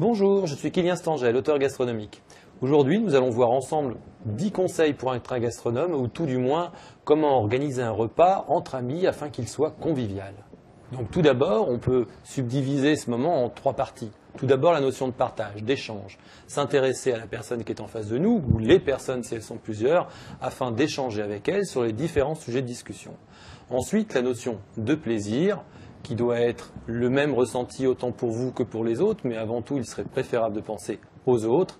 Bonjour, je suis Kilian Stangel, auteur gastronomique. Aujourd'hui, nous allons voir ensemble 10 conseils pour être un gastronome, ou tout du moins, comment organiser un repas entre amis afin qu'il soit convivial. Donc tout d'abord, on peut subdiviser ce moment en 3 parties. Tout d'abord, la notion de partage, d'échange. S'intéresser à la personne qui est en face de nous, ou les personnes si elles sont plusieurs, afin d'échanger avec elles sur les différents sujets de discussion. Ensuite, la notion de plaisir, qui doit être le même ressenti autant pour vous que pour les autres, mais avant tout, il serait préférable de penser aux autres.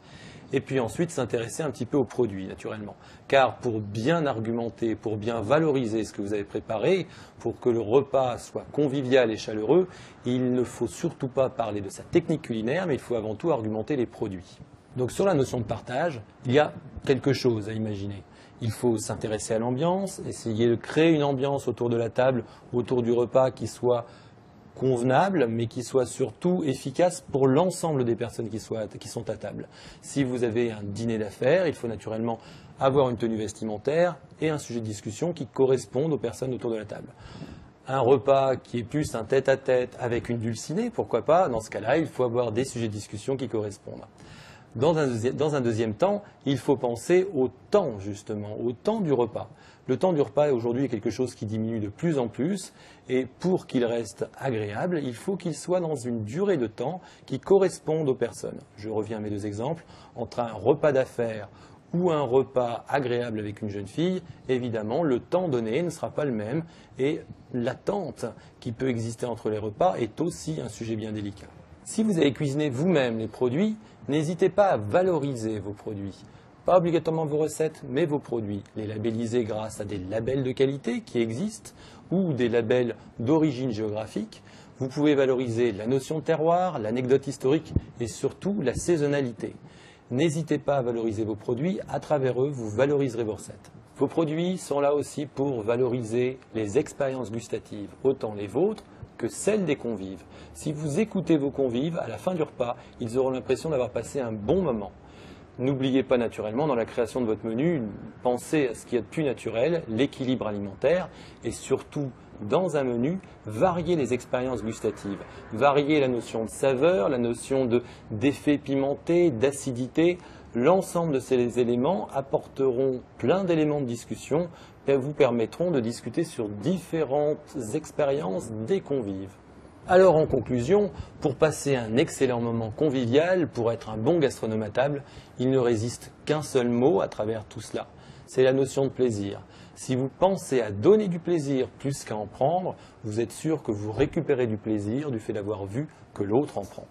Et puis ensuite, s'intéresser un petit peu aux produits, naturellement. Car pour bien argumenter, pour bien valoriser ce que vous avez préparé, pour que le repas soit convivial et chaleureux, il ne faut surtout pas parler de sa technique culinaire, mais il faut avant tout argumenter les produits. Donc sur la notion de partage, il y a quelque chose à imaginer. Il faut s'intéresser à l'ambiance, essayer de créer une ambiance autour de la table, autour du repas qui soit convenable, mais qui soit surtout efficace pour l'ensemble des personnes qui sont à table. Si vous avez un dîner d'affaires, il faut naturellement avoir une tenue vestimentaire et un sujet de discussion qui correspondent aux personnes autour de la table. Un repas qui est plus un tête-à-tête avec une dulcinée, pourquoi pas? Dans ce cas-là, il faut avoir des sujets de discussion qui correspondent. Dans un deuxième temps, il faut penser au temps, justement, au temps du repas. Le temps du repas, aujourd'hui, est quelque chose qui diminue de plus en plus. Et pour qu'il reste agréable, il faut qu'il soit dans une durée de temps qui corresponde aux personnes. Je reviens à mes 2 exemples. Entre un repas d'affaires ou un repas agréable avec une jeune fille, évidemment, le temps donné ne sera pas le même. Et l'attente qui peut exister entre les repas est aussi un sujet bien délicat. Si vous avez cuisiné vous-même les produits, n'hésitez pas à valoriser vos produits. Pas obligatoirement vos recettes, mais vos produits. Les labelliser grâce à des labels de qualité qui existent ou des labels d'origine géographique. Vous pouvez valoriser la notion de terroir, l'anecdote historique et surtout la saisonnalité. N'hésitez pas à valoriser vos produits, à travers eux, vous valoriserez vos recettes. Vos produits sont là aussi pour valoriser les expériences gustatives, autant les vôtres que celle des convives. Si vous écoutez vos convives, à la fin du repas, ils auront l'impression d'avoir passé un bon moment. N'oubliez pas naturellement, dans la création de votre menu, pensez à ce qu'il y a de plus naturel, l'équilibre alimentaire, et surtout, dans un menu, variez les expériences gustatives. Variez la notion de saveur, la notion d'effet pimenté, d'acidité. L'ensemble de ces éléments apporteront plein d'éléments de discussion et vous permettront de discuter sur différentes expériences des convives. Alors en conclusion, pour passer un excellent moment convivial, pour être un bon gastronome à table, il ne résiste qu'un seul mot à travers tout cela. C'est la notion de plaisir. Si vous pensez à donner du plaisir plus qu'à en prendre, vous êtes sûr que vous récupérez du plaisir du fait d'avoir vu que l'autre en prend.